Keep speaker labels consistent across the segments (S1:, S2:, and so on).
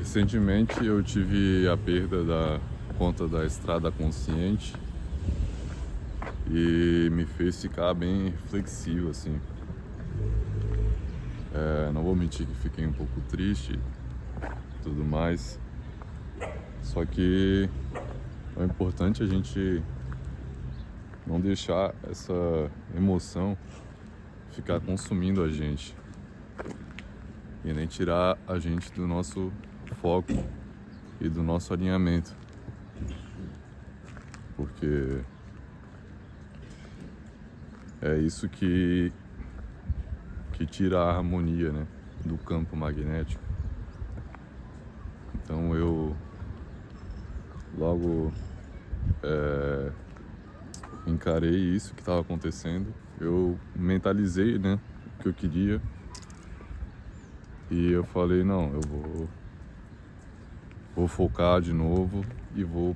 S1: Recentemente eu tive a perda da conta da estrada consciente e me fez ficar bem reflexivo, assim. Não vou mentir que fiquei um pouco triste e tudo mais. Só que é importante a gente não deixar essa emoção ficar consumindo a gente e nem tirar a gente do nosso foco e do nosso alinhamento, porque é isso que tira a harmonia, né, do campo magnético. Então eu logo encarei isso que estava acontecendo, eu mentalizei, né, o que eu queria e eu falei, não, eu vou focar de novo e vou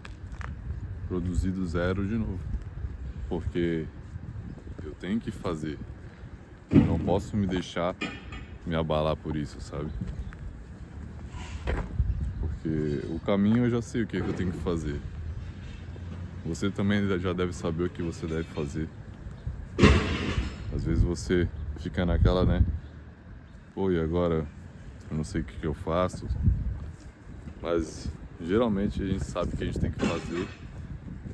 S1: produzir do zero de novo, porque eu tenho que fazer, eu não posso me deixar me abalar por isso, sabe? Porque o caminho eu já sei o que eu tenho que fazer. Você também já deve saber o que você deve fazer. Às vezes você fica naquela, né? Pô, e agora? Eu não sei o que eu faço. Mas geralmente a gente sabe o que a gente tem que fazer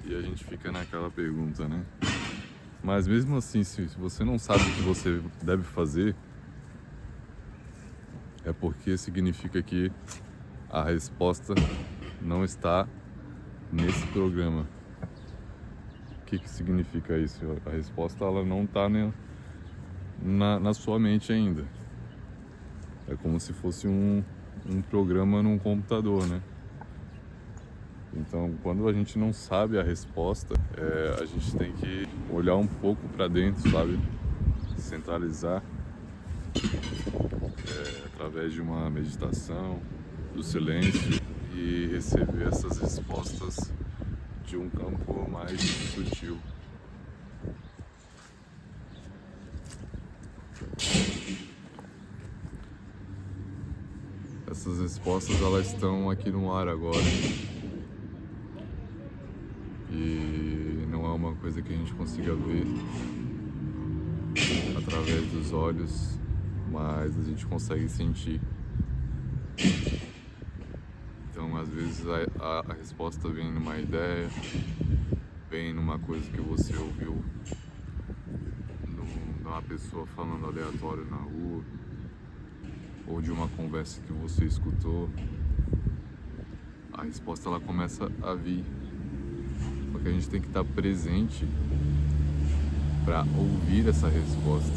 S1: e a gente fica naquela pergunta, né? Mas mesmo assim, se você não sabe o que você deve fazer, é porque significa que a resposta não está nesse programa. O que significa isso? A resposta ela não está na sua mente ainda. É como se fosse um programa num computador, né? Então, quando a gente não sabe a resposta, a gente tem que olhar um pouco para dentro, sabe? Centralizar através de uma meditação, do silêncio e receber essas respostas de um campo mais sutil. Essas respostas elas estão aqui no ar agora. E não é uma coisa que a gente consiga ver através dos olhos, mas a gente consegue sentir. Então, às vezes a resposta vem numa ideia, vem numa coisa que você ouviu numa pessoa falando aleatório na rua, ou de uma conversa que você escutou. A resposta ela começa a vir. Porque a gente tem que estar presente para ouvir essa resposta.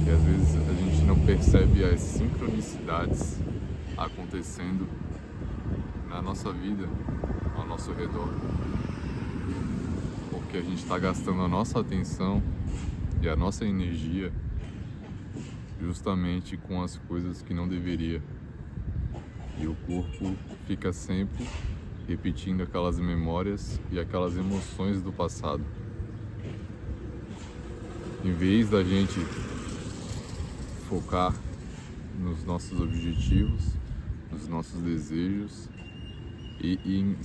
S1: E às vezes a gente não percebe as sincronicidades acontecendo na nossa vida, ao nosso redor. Porque a gente está gastando a nossa atenção e a nossa energia justamente com as coisas que não deveria. E o corpo fica sempre repetindo aquelas memórias e aquelas emoções do passado. Em vez da gente focar nos nossos objetivos, nos nossos desejos e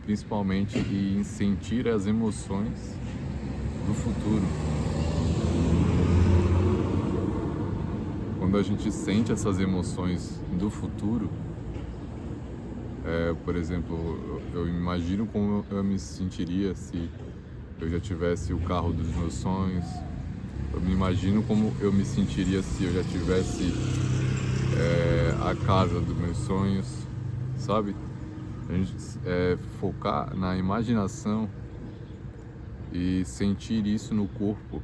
S1: principalmente em sentir as emoções do futuro. Quando a gente sente essas emoções do futuro, por exemplo, eu imagino como eu me sentiria se eu já tivesse o carro dos meus sonhos. Eu me imagino como eu me sentiria se eu já tivesse a casa dos meus sonhos, sabe? A gente focar na imaginação e sentir isso no corpo.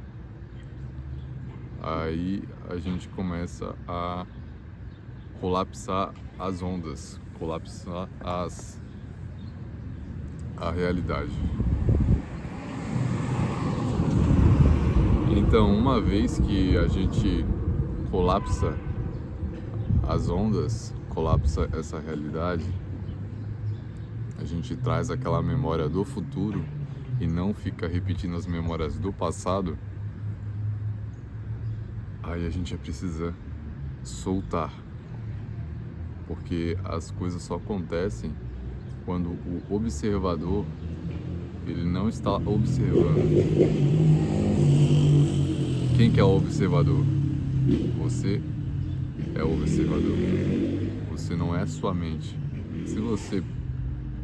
S1: Aí a gente começa a colapsar as ondas, colapsar a realidade. Então, uma vez que a gente colapsa as ondas, colapsa essa realidade, a gente traz aquela memória do futuro e não fica repetindo as memórias do passado. Aí a gente precisa soltar. porque as coisas só acontecem quando o observador ele não está observando. Quem que é o observador? Você é o observador. Você não é sua mente. Se você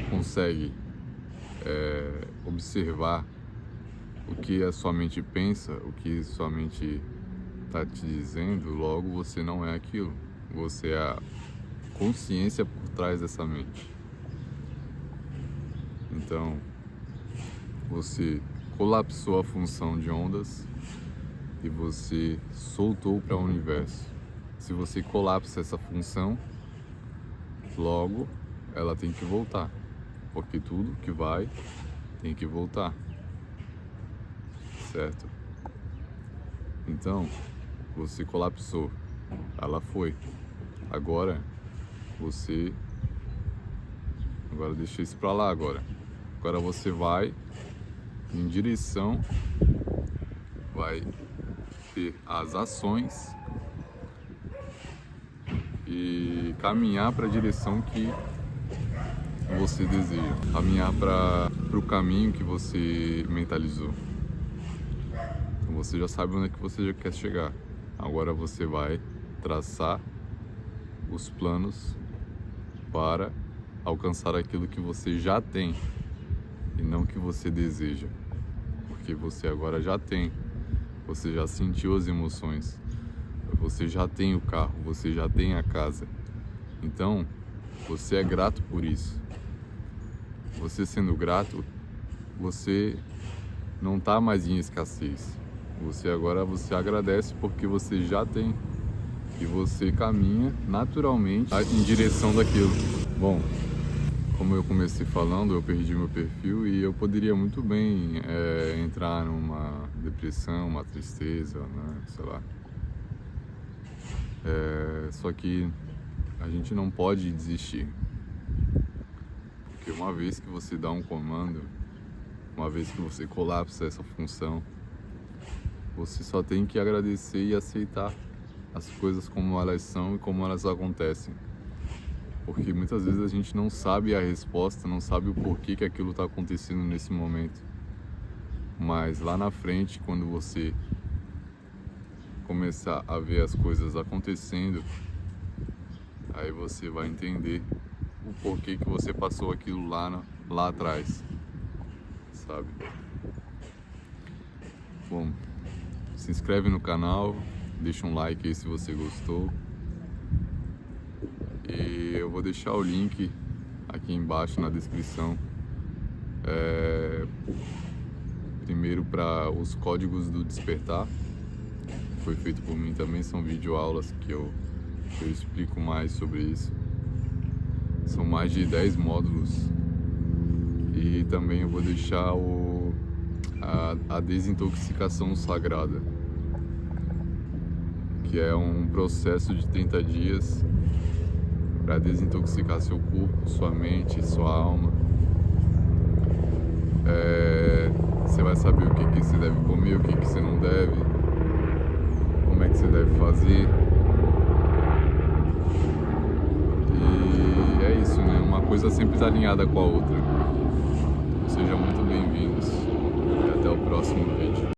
S1: consegue observar o que a sua mente pensa, o que sua mente está te dizendo, logo você não é aquilo. Você é a consciência por trás dessa mente. Então, você colapsou a função de ondas e você soltou para o universo. Se você colapsa essa função, logo ela tem que voltar, porque tudo que vai tem que voltar, certo? Então, você colapsou, ela foi. Agora deixa isso pra lá agora. Agora você vai em direção, vai ter as ações e caminhar para a direção que você deseja, caminhar para o caminho que você mentalizou. Então você já sabe onde é que você já quer chegar. Agora você vai traçar os planos para alcançar aquilo que você já tem e não que você deseja, porque você agora já tem, você já sentiu as emoções, você já tem o carro, você já tem a casa, então você é grato por isso. Você sendo grato, você não está mais em escassez, você agradece porque você já tem e você caminha naturalmente em direção daquilo. Bom, como eu comecei falando, eu perdi meu perfil e eu poderia muito bem entrar numa depressão, uma tristeza, né? Sei lá. Só que a gente não pode desistir. Porque uma vez que você dá um comando, uma vez que você colapsa essa função, você só tem que agradecer e aceitar as coisas como elas são e como elas acontecem. Porque muitas vezes a gente não sabe a resposta, não sabe o porquê que aquilo está acontecendo nesse momento. Mas lá na frente, quando você começar a ver as coisas acontecendo, aí você vai entender o porquê que você passou aquilo lá atrás, sabe? Bom, se inscreve no canal, deixa um like aí se você gostou. E eu vou deixar o link aqui embaixo na descrição. Primeiro para os códigos do despertar. Foi feito por mim também, são videoaulas que eu explico mais sobre isso. São mais de 10 módulos. E também eu vou deixar a desintoxicação sagrada, que é um processo de 30 dias para desintoxicar seu corpo, sua mente, sua alma. Você vai saber o que você deve comer, o que você não deve, como é que você deve fazer. E é isso, né? Uma coisa sempre está alinhada com a outra. Sejam muito bem-vindos e até o próximo vídeo.